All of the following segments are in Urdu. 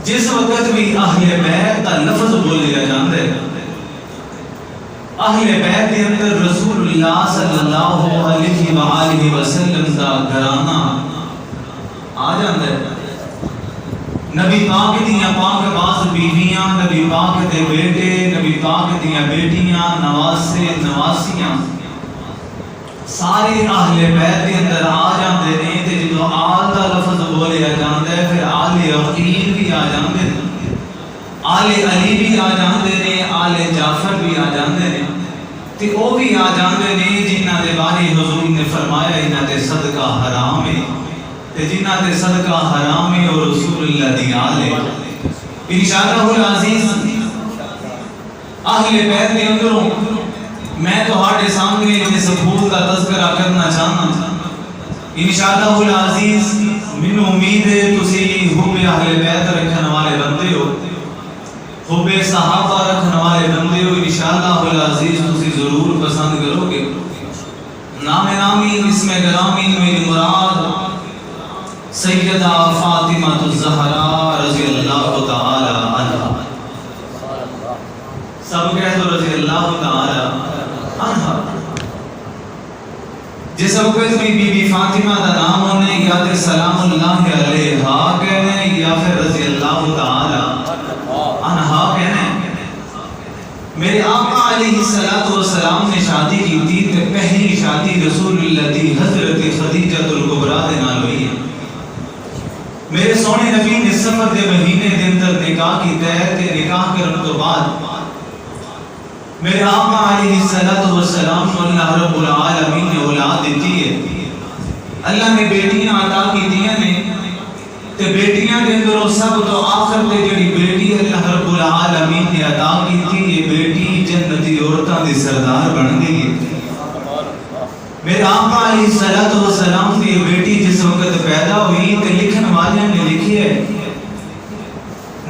جس وقت بھی اہل بیت کا لفظ بولیا جاتا ہے، اہل بیت کے اندر رسول اللہ صلی اللہ علیہ وآلہ وسلم کا گھرانہ آ جاتا ہے۔ نبی پاک دیاں پاک باز بیویاں، نبی پاک دے بیٹے، نبی پاک دیاں بیٹیاں، نواسے نواسیاں سارے اہل بیت کے اندر آ جاندے نے۔ تے جدوں آل دا لفظ بولیا جاندا ہے پھر آل عقیل بھی آ جاندے نے، آل علی بھی آ جاندے نے، آل جعفر بھی آ جاندے نے، تے او بھی آ جاندے نے جنہاں دے بارے حضور نے فرمایا انہاں تے صدقہ حرام ہے، تے جنہاں تے صدقہ حرام ہے اور رسول اللہ دی آل ہے۔ انشاءاللہ العزیز اہل بیت کے اندروں میں تہاڈے سامنے اس پھول کا تذکرہ کرنا چاہنا۔ انشاءاللہ العزیز مینوں امید ہے تسی حب اہل بیت رکھن والے بندے ہو، حب صحابہ رکھن والے بندے ہو۔ انشاءاللہ العزیز تسی ضرور پسند کرو گے۔ نام نامی اسم گرامی میری مراد سیدہ فاطمہ الزہرا رضی اللہ تعالی عنہا، سب کہہ دو رضی اللہ تعالی عنہا۔ جس وقت بھی بی بی فاطمہ دا نام ہونے یا تے سلام اللہ علیہا کہنے یا پھر رضی اللہ تعالی عنہا کہنے۔ میرے آقا علیہ السلام نے شادی کی تھی تے پہلی شادی رسول اللہ دی حضرت خدیجہ الکبریٰ دے نال ہوئی ہے۔ میرے سونے نبی نے سفر دے مہینے دے اندر نکاح کیتا ہے تے نکاح کرنے تو بعد میرے آقا علیہ السلام کو اللہ رب العالمین نے اولاد دیتی ہے۔ اللہ نے بیٹیاں عطا کیتیاں نے تے بیٹیاں دے اندر سب تو آخر تے جڑی بیٹی اللہ رب العالمین نے عطا کیتی یہ بیٹی جنتی عورتاں دی سردار بن گئی ہے۔ میرے آقا علیہ السلام کی بیٹی جس وقت پیدا ہوئی تے لکھن والے نے لکھی ہے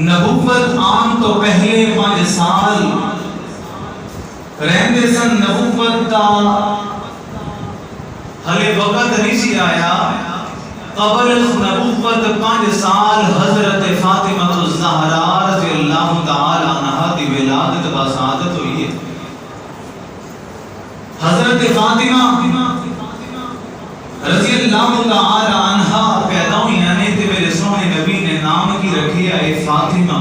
نبوت آن تو پہلے 5 سال رہندے سن، نبوت دا ہلے وقت نہیں سی آیا، قبل نبوت 5 سال حضرت فاطمہ الزہرا رضی اللہ تعالی عنہا دی ولادت بسعادت ہوئی ہے۔ حضرت فاطمہ رضی اللہ تعالی عنہا پیدا ہوئی نے تے میرے سونے نبی نے نام کی رکھی ہے فاطمہ۔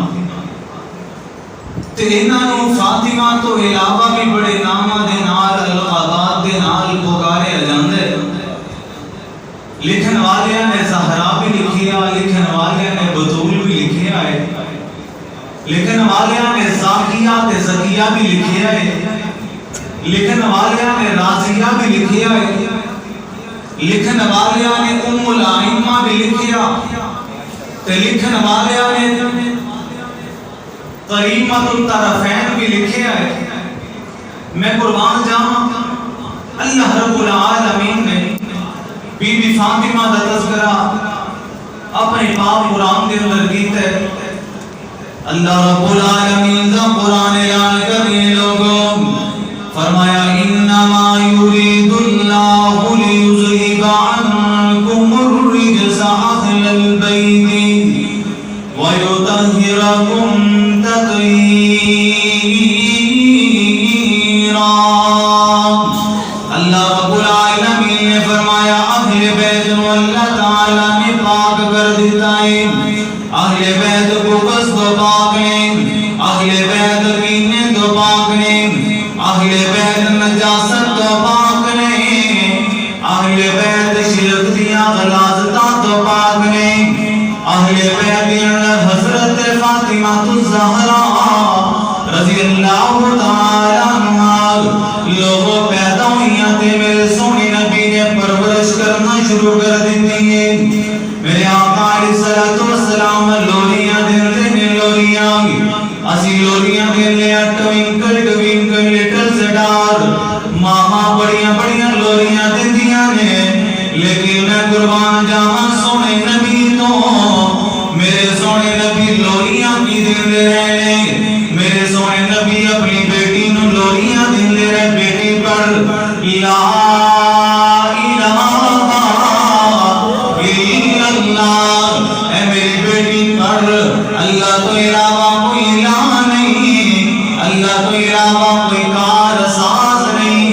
تے انہاں فاطمہ تو علاوہ بھی بڑے ناماں دے نال القابات دے نال پکاریا جاندا ہے۔ لکھن والیاں نے زہرا بھی لکھیا، لکھن والیاں نے بطول بھی لکھیا ہے، لکھن والیاں نے زاکیہ تے زکیہ بھی لکھیا ہے، لکھن والیاں نے رازیہ بھی لکھیا ہے، لکھن والیاں نے ام الائمہ بھی لکھیا تے لکھن والیاں نے قریمۃ الطرفین بھی لکھیا ہے۔ میں قربان جاواں اللہ رب العالمین نے بی بی فاطمہ دا تذکرہ اپنے پاک قرآن کے اندر کیتا ہے۔ اللہ رب العالمین دا قرآن اعلان کرنے لوگوں فرمایا انما یرید اللہ لیذہب عنکم الرجس اہل البیت ویطہرکم تطہیرا۔ اللہ رب العالمین نے فرمایا اہل بیت کو اللہ تعالیٰ نے پاک کر دیتا ہے۔ اہل بیت کو قصد پاک نے، اہل بیت کینے تو پاک نے، اہل بیت نجاست تو پاک نے، اہل بیت شرک دیا غلاظتاں تو پاک نے، اہل بیت حضرت فاطمہ الزہرا رضی اللہ تعالی عنہا لوگوں پیدا ہوئیاں تے میرے سونے نبی نے پرورش کرنا شروع کر دیتی ہے۔ میرے آقا علیہ السلام لوریاں دے نے لوریاں اسی لوریاں دے لے ٹوینکل ٹوینکل لٹل سٹار ماما بڑیاں بڑیاں لوریاں دیندیاں نے، لیکن میں قربان جاواں سونے نبی تو میرے سونے نبی لوریاں کی دیندے رہے۔ میرے سونے نبی اپنی بیٹی نو لوریاں دیندے رہے، بیٹی پر لا الہ الا اللہ، اے میری بیٹی پر اللہ تو علاوہ کوئی الہ نہیں، اللہ تو علاوہ کوئی کار ساز نہیں،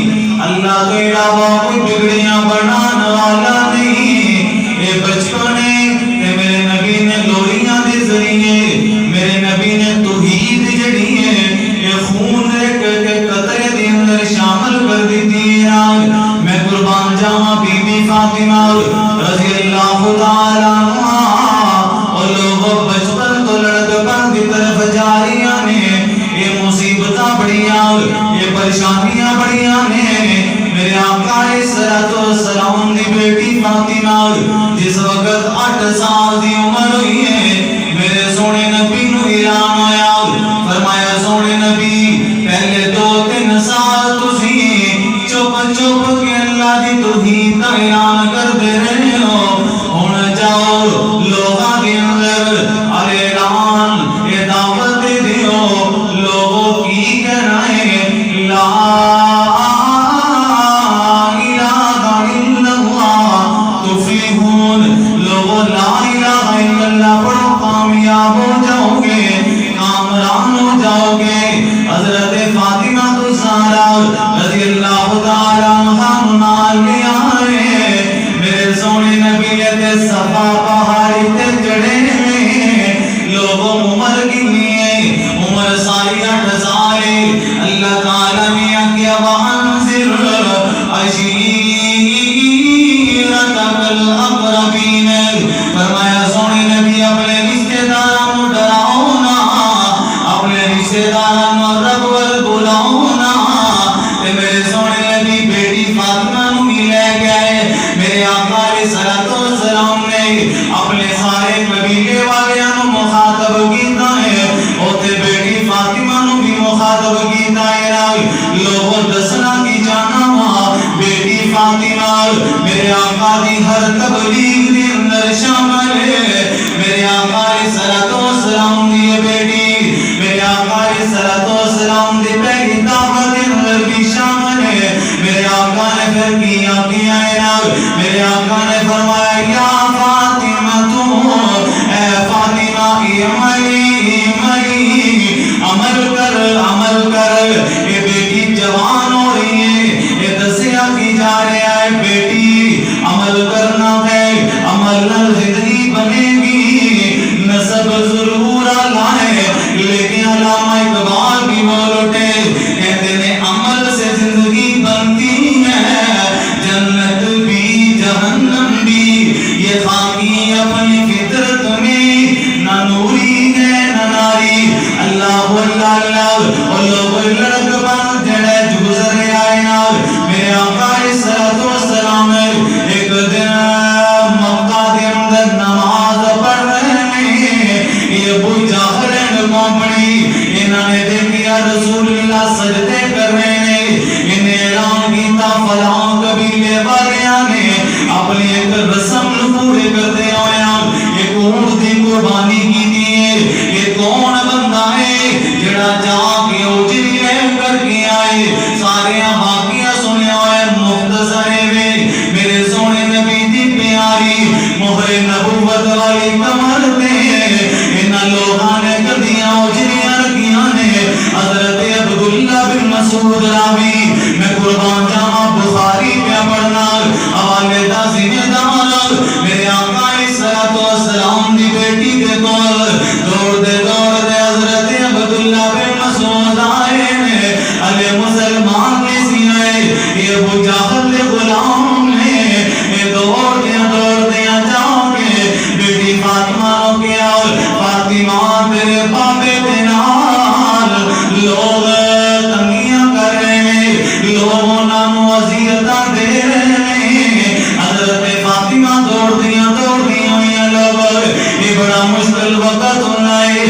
اللہ تو علاوہ کوئی بگڑیاں بنانے والا نہیں۔ اے بچپنے تے میرے نبی نے لوریاں دے ذریعے میرے نبی نے توحید جڑی ہے اے خون ایک قطرے دے اندر شامل کر دیتی ہے۔ میں قربان جاواں بی بی فاطمہ رضی اللہ تعالی عنہا، اور لوگ بچپن تو لڑکپن دی طرف جا رہی نے، یہ مصیبتاں بڑیاں، یہ پریشانیاں بڑیاں نے۔ میرے آقا علیہ السلام دی بیٹی فاطمہ جس وقت 8 سال دی عمر ہوئی ہے، میرے سونے نبی نو اعلان ہویا، فرمایا سونے نبی پہلے 2-3 سال تسی چپ چپ کے اللہ دی توحید دا اعلان کردے رہے ہو، ہن جاؤ لوگاں دے اندر اعلان اے دعوت دے دیو، لوگوں کی کہنا ہے لا کامیاب ہو جاؤ گے، کامران ہو جاؤ گے۔ حضرت فاطمہ الزہرا رضی اللہ تعالی عنہا نال لے آئے، میرے سونے نبی تے صفا پہاڑی تے چڑھے میں لوگوں عمر کتنی ہے، عمر ساری 8 سال ہے۔ اللہ تعالی نے آگیا وانذر عشیرتک الاقربین، فرمایا سونے نبی اپنے رشتہ داروں کو ڈراؤ نا، اپنے رشتہ داروں رغبت بلاؤ نا۔ میرے سونے نبی بیٹی فاطمہ نو بھی لے گئے، میرے آقا علیہ السلام نے اپنے سارے قبیلے والوں مخاطب کیتا ہے، اوتے بیٹی فاطمہ نو بھی مخاطب کیتا ہے۔ لوگوں دسنا کی جانا وا بیٹی فاطمہ میرے آقا دی ہر تبلیغ دے اندر شامل ہے، میرے آقا علیہ السلام دی بیٹی میرے آقا علیہ السلام دی پہلی دعوت دے اندر بھی شامل ہے۔ میرے آقا نے پھر کیا ہے، میرے آقا نے فرمایا یا فاطمہ تو اے فاطمہ عملی عمل کر، یہ بیٹی جوان ہو رہی ہے، یہ دسیا کی جا رہا ہے بیٹی عمل کرنا ہے، عمل نال زندگی بنے گی، نسب ضرور لائے لیکن علامہ اقبال بھی بول اٹھے، کہتے ہیں عمل سے زندگی بنتی ہے، جنت بھی جہنم بھی، یہ خاکی اپنی فطرت میں نہ نوری ہے نہ ناری۔ اللہ اللہ اور لوگ لڑک بن جڑے گزر آئے نال میرے آقا علیہ السلام ایک دن مکہ دے اندر نماز پڑھ رہے ہیں، یہ ابو جہل کمپنی انہوں نے دیکھا رسول اللہ سجدے کر رہے ہیں، انہیں اعلان کیتا فلاں قبیلے والیاں نے اپنی ایک رسم پورے کرتے ہوئے ایک اونٹ دی قربانی کی ہے۔ یہ کون بندہ ہے جڑا جا کے اجری لے کر کے آئے، سارے واقعہ سنے ہوئے مختصر میں میرے سونے نبی دی پیاری مہر نبوت والی کمر تے انہاں لوگاں نے کدیاں اجریاں رکھیاں نے۔ حضرت عبداللہ بن مسعود راوی میں قربان جاواں بخاری پہ پڑھنا حوالے دا ذمہ دار میرے آقا علیہ السلام دی بیٹی دے کول دوڑ دے حضرت عبداللہ بن مسعود آئے نے، علی مسلمان نے سی آئے، یہ ابو جہل دے غلام نے، یہ دوڑ دیا جاؤ گے بیٹی فاطمہ رو کے آؤ، فاطمہ تیرے بابے دے نال لوگ تنگیاں کر رہے ہیں، لوگوں نامو عذیتاں دے رہے ہیں۔ حضرت فاطمہ دوڑ دیا ہوئی لوگ، یہ بڑا مشکل وقت ہونا ہے،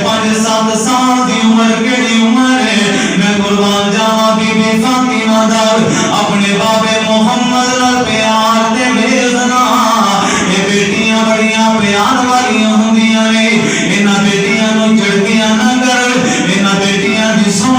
5-7 سال دی عمر کیڑی عمر ہے، میں قربان جاواں بی بی فاطمہ دا اپنے بابے محمد نال پیار تے بھیجنا۔ یہ بیٹیاں بڑیاں پیار والیاں ہوندیاں نے، انہاں بیٹیاں نو جھڑکیاں نہ کر، انہاں بیٹیاں دی سن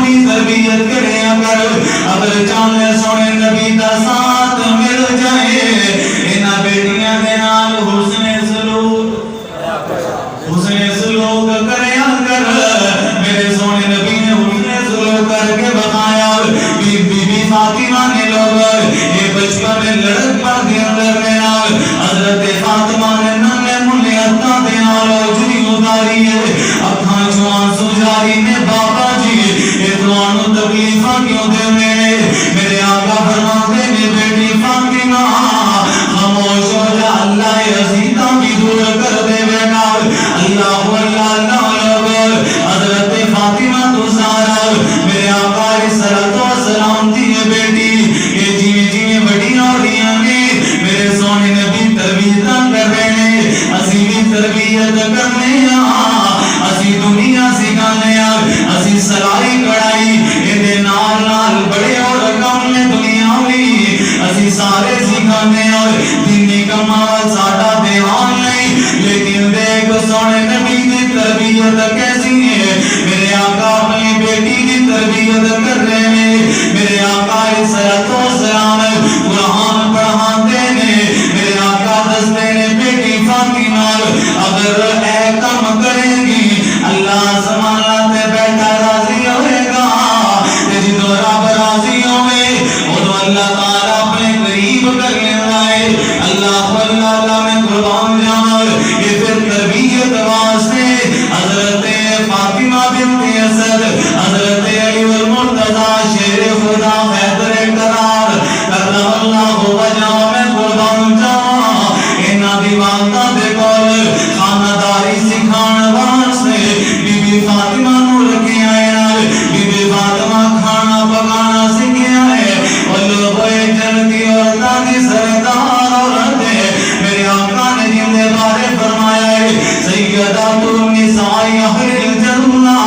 آئی ہے اکھاں چوں آنسو جاری نے بابا جی اے تانوں تکلیفاں کیوں دے میرے آقا فرماتے نے بیٹی فاطمہ خاموش ہو جا اللہ عزیزاں بھی دور کر دے بیٹا اللہ اللہ اللہ حضرت فاطمہ تو سارا میرے آقا علیہ السلام دی بیٹی یہ جیویں جیویں بڑیاں ہو رہی ہیں میرے سونے نبی تربیت کر رہے ہیں اسی بھی تربیت کرنے اسی دنیا سکھانے اسی سلائی کڑھائی یہ نال نال بڑے اور کم نے دنیا بھی اسی سارے سکھانے اور دینی کمال ساڈا دیوان نہیں لیکن دیکھ سونے نبی کی تربیت کیسی ہے میرے آقا اپنی بیٹی کی تربیت کر رہے ہیں میرے آقا علیہ السلام قرآن پڑھاتے ہیں میرے آقا دستے نے بیٹی فاطمہ اگر اے کم کرے گی اللہ سمانا تے بیٹا راضی ہوئے گا جدو رب راضی ہوئے ادو اللہ تعالیٰ اپنے قریب کر لینا ہے اللہ اللہ میں قربان جاؤں یہ پھر تربیت واسطے حضرت فاطمہ بنت اسد حضرت علی المرتضی شیر خدا حیدر کرار کرم اللہ وجہ میں قربان جاؤں انہاں دی والدہ دے کول خانداری سکھان واسطے بی بی فاطمہ نو رکھے آئے بی بی فاطمہ کھانا پکانا سکھے آئے اور لوگوئے جنتی عورتاں دی سردار عورت ہے میرے آقا نے جن دے بارے فرمایا ہے سیدۃ النساء اہل الجنہ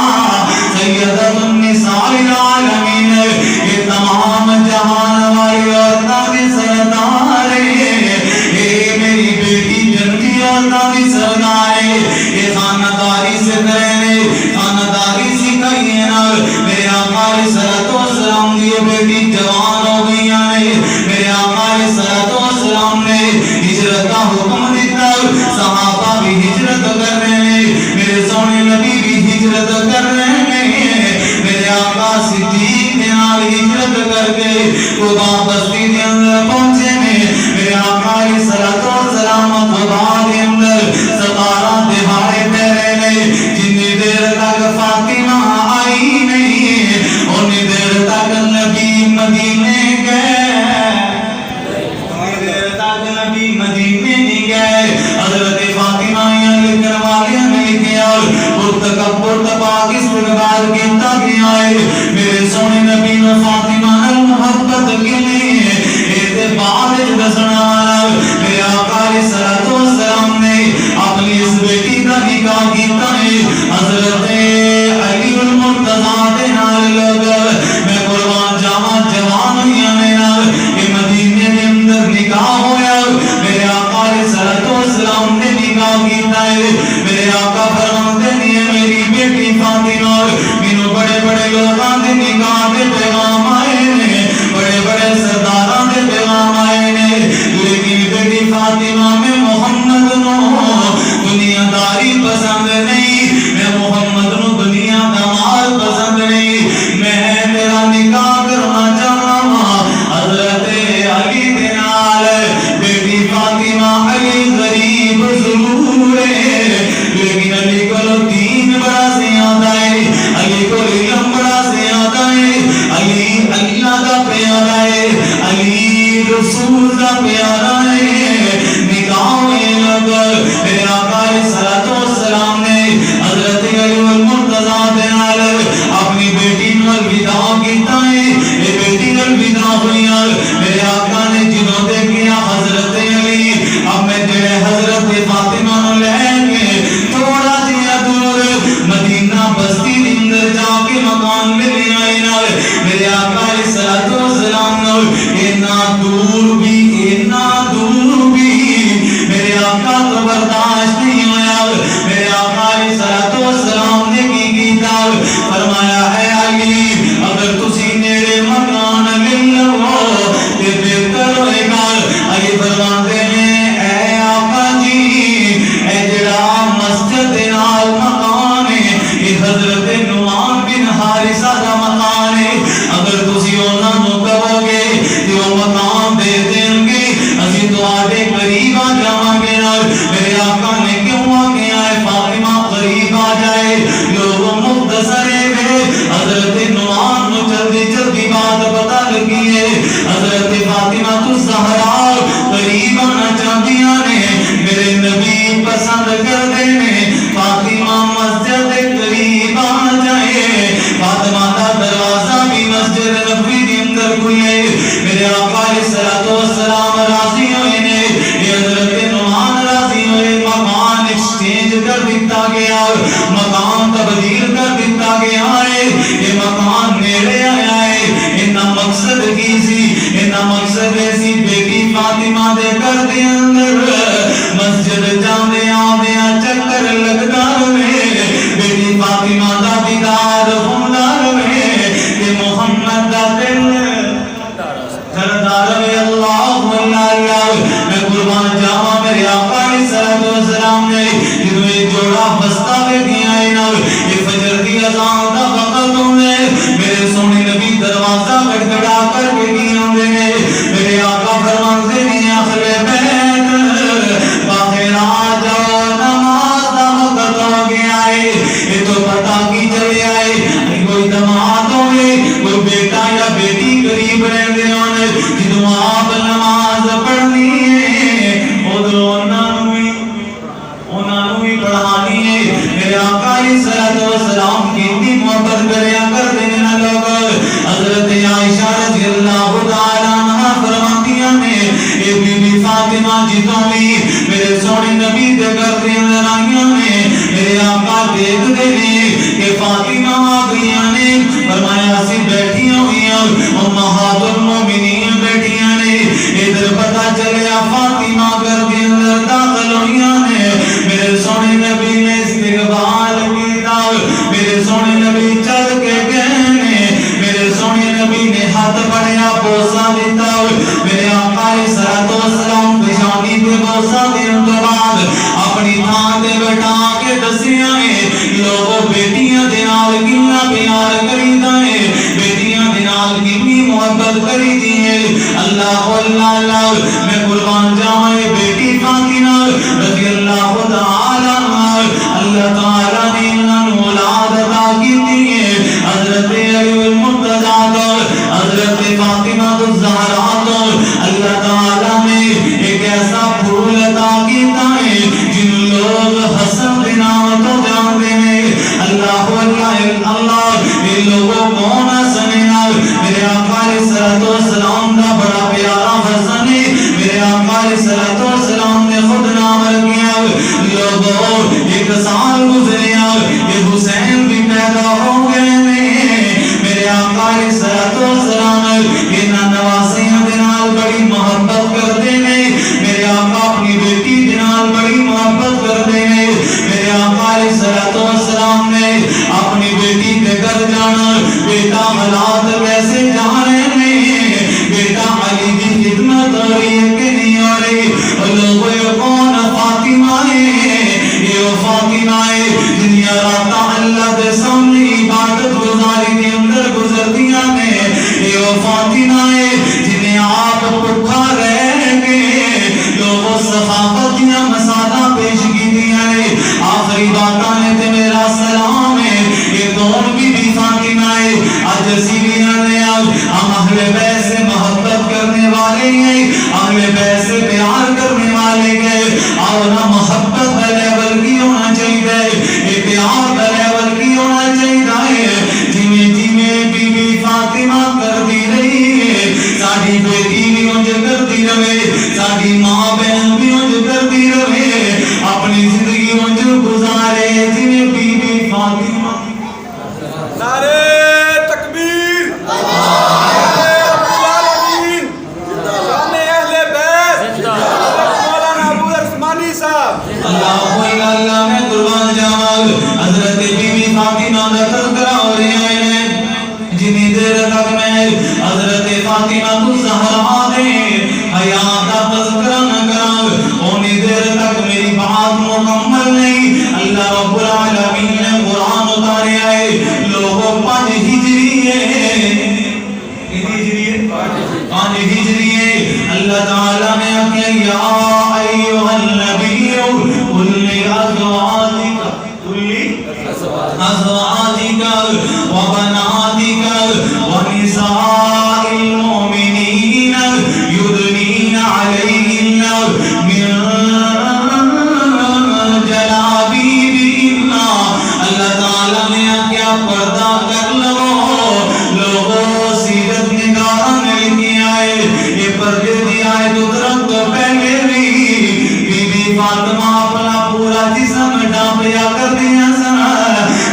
سیدۃ النساء العالمین یہ تمام جہان والی عورتاں دی سردار ہے اے میری بیٹی جنتی عورتاں دی سردار ہے یہ خانداری سے کرنے خانداری سکھائیے نال میرے آقا علیہ السلام دی بیٹی جوان ہو گئی ہیں میرے آقا علیہ السلام نے ہجرت کا حکم دیتا صحابہ بھی ہجرت کر رہے ہیں میرے سونے نبی بھی ہجرت کر رہے ہیں میرے آقا صدیق کے نال ہجرت کر کے قبا بستی کے اندر پہنچے میرے آقا علیہ السلام قبا کے اندر 17 دہاڑے پہرے میں جتنی دیر تک فاطمہ آئی نہیں اتنی دیر تک نبی مدینے گئے دیر تک نبی مدینے نہیں گئے حضرت فاطمہ لکھن والیاں نے لکھیا پرتکبر تپاک استقبال کیتا گیا ہے میرے سونے نبی نے فاطمہ نال محبت کی نہیں ہے بعد دسنا میرے آقا علیہ السلام نے اپنی اس بیٹی کا نکاح کیتا ہے حضرت علی المرتضی دے نال لوگ میں قربان جاواں جوان ہویاں نے نال کہ مدینے دے اندر نکاح ہویا میرے آقا علیہ السلام نے نکاح کیتا ہے میرے آقا فرماتے ہیں میری بیٹی فاطمہ مینوں بڑے بڑے لوگاں دے نکاح دے پیغام آئے نے بڑے بڑے سرداراں دے پیغام آئے نے لیکن بیٹی فاطمہ میں محمد نو دنیا داری پسند نہیں میں محمد نو دنیا دا مال پسند نہیں میں تیرا نکاح کرنا چاہاں حضرت علی دے نال بیٹی فاطمہ علی غریب ضرور ہے لیکن علی کو دین بڑا زیادہ ہے علی کو علم بڑا زیادہ ہے علی اللہ کا پیارا ہے علی رسول کا پیارا ہے نکاح ہوئے لوگ میرے آقا علیہ السلام نے حضرت علی المرتضی دے نال اپنی بیٹی نو الوداع کیتا ہے یہ بیٹی الوداع ہوئی میرے آقا نے جنوں دے کیا حضرت علی اب میں جڑے حضرت فاطمہ نو لے کے تھوڑا جہا دور مدینہ بستی دے اندر جا کے مکان میں لے آئے نال میرے آقا علیہ السلام نو اینا دور بھی اینا بڑی پسند کر دینے فاطمہ مسجد قریب آ جائے فاطمہ دا دروازہ بھی مسجد نبوی کے اندر کھلے میرے آقا علیہ الصلوۃ والسلام راضی ہوئے نے یہ حضرت نعمان راضی ہوئے مکان ایکسچینج کر دیتا گیا مکان تبدیل کر دیتا گیا ہے یہ مکان نیڑے آیا ہے انہا مقصد کی سی انہا مقصد ایسی بیٹی فاطمہ دے کر دے اندر مسجد جاندے آدھے چکر لگتا رہے بیٹی فاطمہ دا دیدار ہونا رہے کہ محمد دا دل کردار رہے اللہ اللہ میں قربان جاوا میرے آقا علیہ الصلوۃ والسلام نے جنہیں جوڑا بستہ لے دیا ہے یہ فجر دی اذان دا وقت ہوئے میرے سونے نبی دروازہ گڑگڑا کر کے دیا میرے آقا فرماتے ہیں اہل بیت باہر آ جاؤ نماز دا وقت ہو گیا ہے یہ تو پتہ کی چلے آئے کوئی دماد ہوئے کوئی بیٹا یا بیٹی قریب رہتے ہونے جنہوں آپ نماز پڑھنی ہے ادھر انہوں ہی پڑھانی ہے میرے آقا علیہ الصلوۃ والسلام کی محبت کریا کر دینا لوگ حضرت عائشہ رضی اللہ تعالیٰ عنہ فرماتی ہیں اے بی بی فاطمہ جتوں بھی میرے سونے نبی دے کر دے لڑائیاں میں میرے آقا دیکھ دینے کہ فاطمہ آگئیاں نے فرمایا سی بیٹھیاں ہوئیاں امہات المومنین بیٹھیاں نے ادھر پتہ چلیا فاطمہ کر دے اندر داخل ہوئیاں نے میرے سونے نبی نے استقبال کیتا میرے سونے نبی چل کے گئے میرے سونے نبی نے ہاتھ بڑھیا بوسا دیتا میرے آقا علیہ الصلوۃ والسلام پیشانی پہ بوسا دینے کے بعد اپنی تھان دے بیٹھا کے دسیاں لوگوں بیٹیاں دے نال کتنا پیار کریدا ہے بیٹیاں دے نال کتنی محبت کریدی ہے اللہ اللہ میں قربان جاواں بیٹی فاطمہ رضی اللہ تعالی عنہ اللہ تعالی نے انہاں اولاد عطا کیتی ہے حضرت علی المرتضی حضرت فاطمہ الزہرا اللہ تعالی نے ایک ایسا پھول عطا کیتا ہے جن لوگ حسن کے نام تو جانتے ہیں اللہ اللہ یہ لوگوں کون حسن ہے میرے آقا علیہ الصلوۃ والسلام کا بڑا پیارا حسن ہے میرے آقا علیہ الصلوۃ والسلام نے خود نام رکھا لوگوں ایک سال گزریا یہ حسین بھی پیدا ہو گئے میرے آقا علیہ الصلوۃ والسلام انہاں نواسیاں دے نال بڑی محبت کرتے ہیں میرے آقا اپنی بیٹی دے نال بڑی محبت کرتے ہیں میرے آقا علیہ الصلوۃ والسلام نے اپنی بیٹی کے گھر جانا بیٹا حالات کیسے جا رہے ہیں بیٹا علی کی خدمت ہو رہی ہے کہ نہیں ہو رہی لوگوں یہ کون فاطمہ ہے یہ فاطمہ ہے دنیا رات اللہ کے سامنے عبادت گزاری کے اندر گزرتیاں نے یہ فاطمہ ہے جنہیں آپ بھوکا رہ گئے لوگوں صحابتیاں مسالہ پیش کی دیا ہے آخری باتاں نے تے میرا سلام ہے یہ کون بھی فاطمہ ہے آج اسی بھی آنے ہم اہل بیت سے محبت کرنے والے ہیں اہل بیت سے پیار کرنے والے ہیں اور نہ محبت کا لیول کی ہونا چاہیے یہ پیار کا لیول کی ہونا چاہیے جنہیں جنہیں بی بی فاطمہ کرتی رہی ہے ساری بیٹی بھی انج کرتی رہے ساری ماں بہن بھی انج کرتی رہے اپنی زندگی انج گزارے جنہیں بی بی فاطمہ نعرے تکبیر نعرے العالمین شان اہل بیت مولانا ابو عثمانی صاحب اللہ میں قربان جاواں حضرت بی بی فاطمہ کا تذکرہ ہو رہا ہے جنہیں دیر تک میں حضرت فاطمہ الزہرا دے حیات کا تذکرہ نہ کراں انہیں دیر تک میری بات مکمل نہیں اللہ رب العالمین نے قرآن اتاریا ہے لوگوں 5 ہجری ہے پانچ ہجری ہے اللہ تعالیٰ نے کہا یا ایوہ النبی قل لأزواجک وبناتک ونساء المؤمنین یدنین علیہن من فرمایا پردہ کر لوگوں سیرت نگاہ مل کے آئے یہ پردے دی آئے تو درخت تو پہلے بھی بی بی فاطمہ اپنا پورا جسم ڈانپیا کر دیا سنا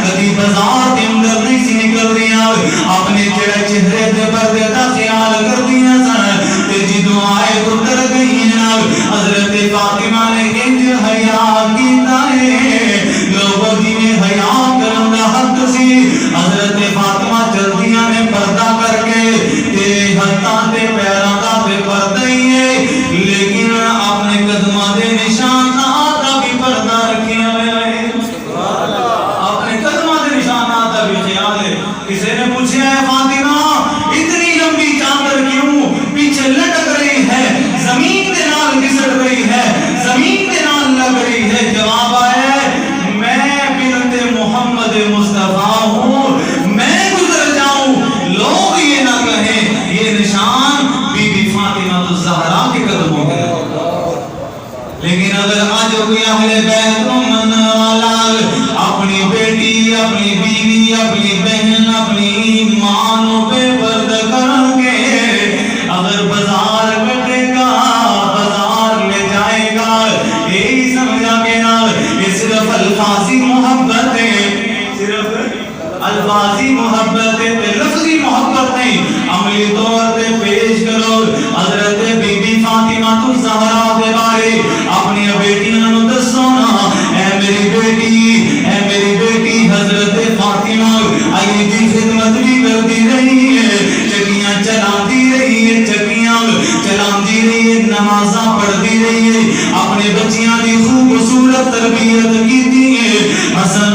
کبھی بازار کے اندر نہیں سی نکل دیا اپنے چہرے دے پردے کا خیال کر دیا سنا تے جی دعائیں تو ڈر گئی ہیں حضرت فاطمہ نے انج حیا کیتا ہے لوگوں جنہیں حیا کرن دا حق سی حضرت فاطمہ جلدیاں نے پردہ کر کے تے ہتھاں تے پیراں دا تے پردہ ہی ہے لیکن اپنے قدماں دے نشانات دا بھی پردہ رکھیا ہوا ہے اپنے قدماں دے نشانات دا بھی خیال ہے کسی نے پوچھا ہے فاطمہ اتنی لمبی چادر کیوں پیچھے لٹک رہی ہے زمین دے نال گھسٹ رہی ہے زمین دے نال لگ رہی ہے جواب آیا ہے میں بنت محمد مصطفیٰ ہوں میں گزر جاؤں لوگ یہ نہ کہیں یہ نشان بی بی فاطمہ الزہرا کے قدموں کے لیکن اگر آج کوئی اہل بیت کو مننے والا اپنی بیٹی اپنی بیوی اپنی بہن اپنی ماں پہ پردہ کر کے اگر بازار کٹے گا بازار لے جائے گا یہی سمجھا کے نا یہ صرف الفاظی محبت ہے صرف الفاظی محبت ہے لفظی محبت نہیں عملی طور پہ پیش کرو حضرت بی بی فاطمہ الزہرا کے بارے اپنی بیٹیاں نو دسو نا اے میری بیٹی حضرت فاطمہ آئی دی خدمت بھی کرتی رہی ہے چکیاں چلاتی رہی ہے چکیاں چلاتی رہی ہے نمازاں پڑھتی رہی ہے اپنے بچیاں دی خوبصورت تربیت کیتی ہے حسن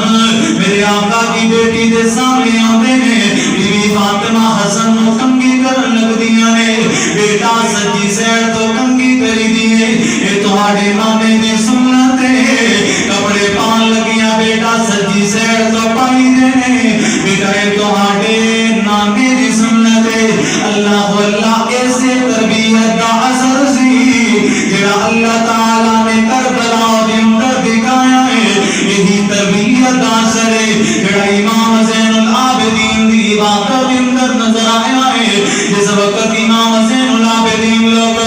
میرے آقا کی بیٹی دے سامنے آتے ہیں بی بی فاطمہ حسن نو کنگھی کرن لگ دیا نے بیٹا سجی سیڑ تو کنگھی کری دیئے اے تہاڑے نانے دی سنت ہے کپڑے پان لگیاں بیٹا سجی سیڑ تو پائی دینے بیٹا اے تہاڑے نانے دی سنت ہے اللہ ایسے تربیت کا اثر سی جڑا اللہ تعالیٰ نے کربلا دے اندر دکھایا ہے یہی تربیت کا اثر ہے جڑا امام زین العابدین دی عبادت دے اندر نظر آیا ہے جس وقت امام زین العابدین لوگ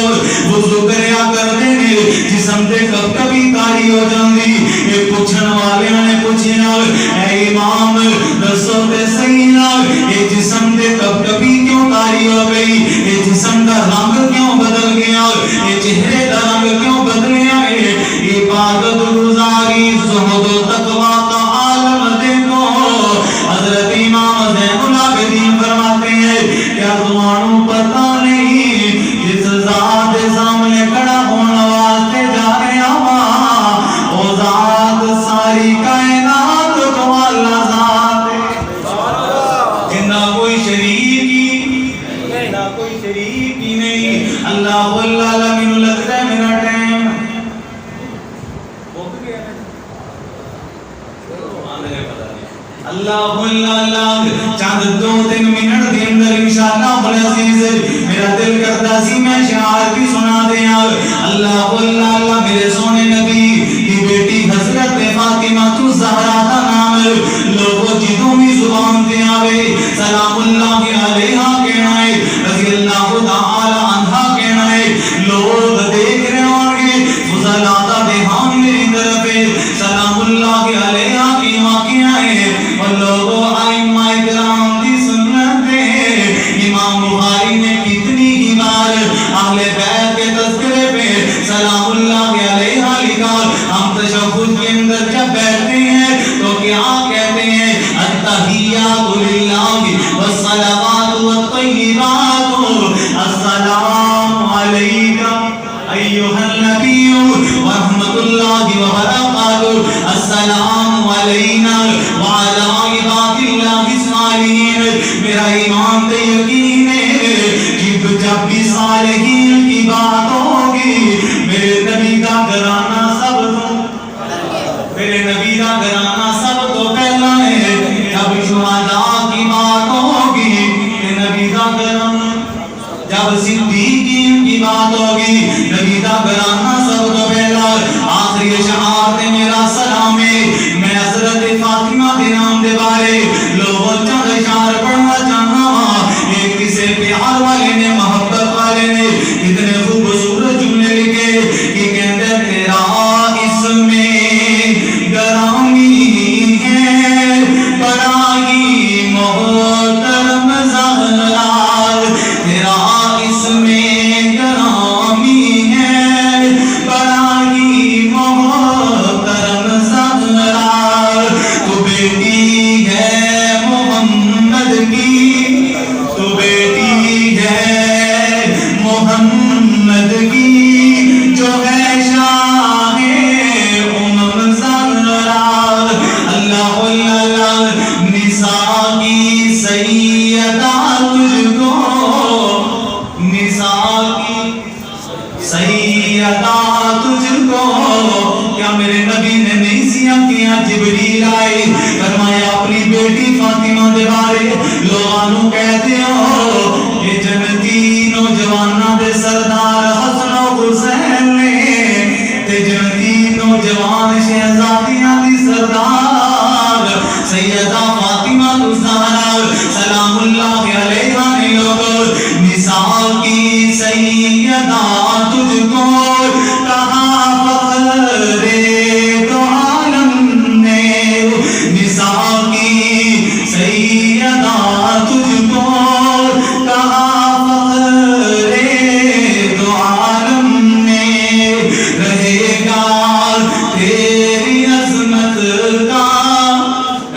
وضو کریا کرتے ہیں جسم دے کب کبھی کاری ہو جاندی یہ پوچھن والے نے پوچھنا اے امام دسو تے صحیح نا یہ جسم دے کب کبھی کیوں کاری ہو گئی یہ جسم دا رنگ کیوں بدل گیا یہ چہرے دا رنگ کیوں بدل گیا عبادت گزاری زہد و تقوی کا عالم دیکھو حضرت امام زین العابدین فرماتے ہیں کیا تمہاروں پتہ نہیں جس ذات سامنے کھڑا ہونے واسطے جا رہے ہوا وہ ذات ساری کائنات کو اللہ ذات ہے جنہ کوئی شریک ہی نہیں اللہ العالمین لگتا ہے میرا ٹائم اللہ چاند 2-3 منٹ دے اندر انشاءاللہ العزیز میرا دل کرتا سی میں شعار بھی سنا دیا اللہ میرے سونے نبی کی بیٹی حضرت فاطمہ الزہرا کا نام لوگوں جدوں بھی زبان دے آوے سلام اللہ علیہا کہنا ہے رضی اللہ تعالی عنہ کہنا ہے لوگ دیکھ رہے ہوں گے فضلاتہ دیہان میری طرف ہے سلام اللہ علیہا کی واقعہ ہے اور لوگوں آئمہ اکرام دی سنت ہے امام بخاری نے کتنی ہی بار اہل بیت کے تذکرے پہ سلام اللہ علیہا لکھا ہم تشہد کے اندر جب بیٹھتے ہیں تو کیا کہتے ہیں التحیات للہ والصلوات والطیبات السلام علیکم ایوہ النبی ورحمت اللہ وبرکاتہ السلام علینا وعلا عباد اللہ الصالحین میرا ایمان تے یقین ہے جب بھی صالحین کی بات ہوگی میرے نبی کا گھرانہ سب تو پہلا ہے جب شہداء کی بات ہوگی نبی کا گھرانہ جب صدیقین کی بات ہوگی نبی کا گھرانہ سب تو پہلا آخری شعار میرا سلام ہے میں حضرت فاطمہ بن امام دے بارے لوگوں چند اشار پڑھنا چاہنا ایک کسے پیار والے نے محبت والے نے اتنے خوبصورت جملے لکھے کہ کہتے تیرا اسم گرامی ہے بڑا ہی محترم زہرا تیرا اسم گرامی ہے بڑا ہی محترم زہرا تو بیٹی ہے محمد کی تو بیٹی ہے محمد کی جو ہے شاہ امم زہرا اللہ اللہ نساء کی سیدہ تجھ کو نساء کی سیدہ تجھ کو کیا میرے نبی نے نہیں سیا کیا جبریل آئے فرمایا اپنی بیٹی فاطمہ دے بارے لوگانوں کہتے ہو یہ جنتی نوجوانہ دے سردار حسن و حسین نے تے جنتی نوجوان شہزادیاں دی سردار سیدہ فاطمہ الزہرا سلام اللہ علیہا نے لوگوں نساء کی سیدہ تجھ کو کہا فخر دو عالم نے نساء کی سیدہ تجھ کو کہا فخر دو عالم نے رہے گا تیری عظمت کا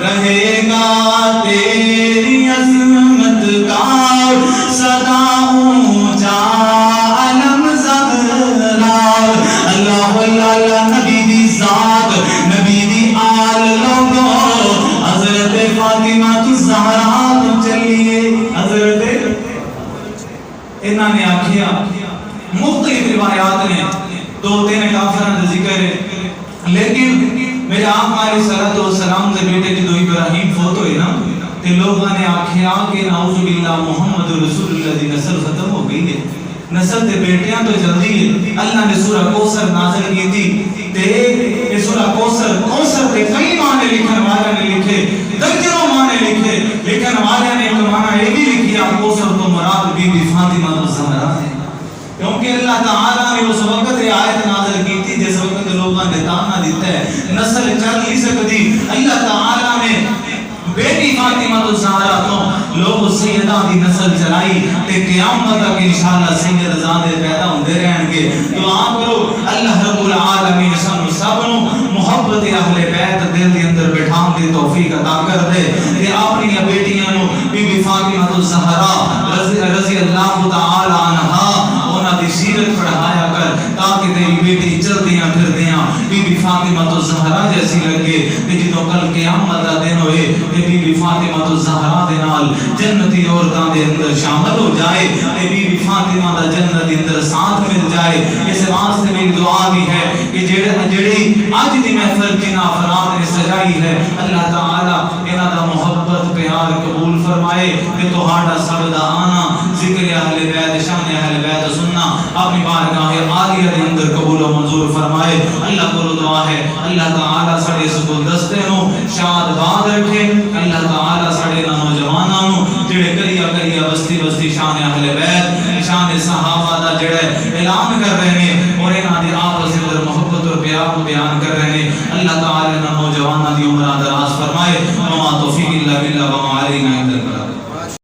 رہے گا تیری عظمت کا صدا اونچا علم زہرا اللہ اللہ نبی دی ذات نبی دی آل لوگوں حضرت فاطمہ الزہرا تم چلیے حضرت انہاں نے آکھیا مختلف روایات نے دو تین کافران کا ذکر ہے لیکن میرے آقا علیہ الصلوۃ والسلام دے بیٹے جدو ابراہیم فوت ہوئے نا تے لوگوں نے آکھیا کہ نعوذ باللہ محمد رسول اللہ دی نسل ختم ہو گئی ہے نسل تے بیٹیاں تو جلدی ہے اللہ نے سورہ کوثر نازل کی تھی تے یہ سورہ کوثر تے کئی معنی لکھن والے نے لکھے درجنوں معنی لکھے لکھن والے نے ایک معنی یہ بھی لکھیا کوثر تو مراد بی بی فاطمہ الزہرا ہے کیونکہ اللہ تعالیٰ نے اس وقت یہ آیت نازل کی تھی جس وقت لوگوں نے تانا دیتا ہے نسل چل نہیں سکتی اللہ تعالیٰ نے بیٹی فاطمہ الزہرا تو لوگ سیدہ دی نسل چلائی تے قیامت تک انشاءاللہ سید زادے پیدا ہوندے رہن گے دعا کرو اللہ رب العالمین سانو سب نو محبت اہل بیت دل دے اندر بٹھان دی توفیق عطا کر دے تے اپنی بیٹیاں نو بی بی فاطمہ الزہرا رضی اللہ تعالی عنہا انہاں دی سیرت پڑھایا کر تاکہ تیری بیٹی چلدیاں پھردیاں بی بی فاطمہ الزہرا جیسی لگے تے جدوں کل قیامت دا دن ہوئے تے بی بی فاطمہ الزہرا دے نال جنتی عورتاں دے اندر شامل ہو جائے تے بی بی فاطمہ دا جنت دے اندر ساتھ مل جائے اس واسطے میری دعا بھی ہے کہ جڑی اج دی محفل جنہاں افراد نے سجائی ہے اللہ تعالی انہاں دا محبت پیار قبول فرمائے تے تہاڈا سب دا آنا ذکر اہل بیت شان اہل بیت سننا اپنی بارگاہ عالیہ دے اندر قبول و منظور فرمائے اللہ کو دعا ہے اللہ تعالی ساڈے اس گلدستے نو شاد باد رکھے اللہ تعالی ساڈے نوجواناں نو جڑے کریا بستی بستی شان اہل بیت شان صحابہ دا جڑا اعلان کر رہے ہیں اور انہاں دی آپس دے اندر محبت اور پیار کو بیان کر رہے ہیں اللہ تعالی نوجواناں دی عمر دراز فرمائے وما توفیق الا باللہ وما علینا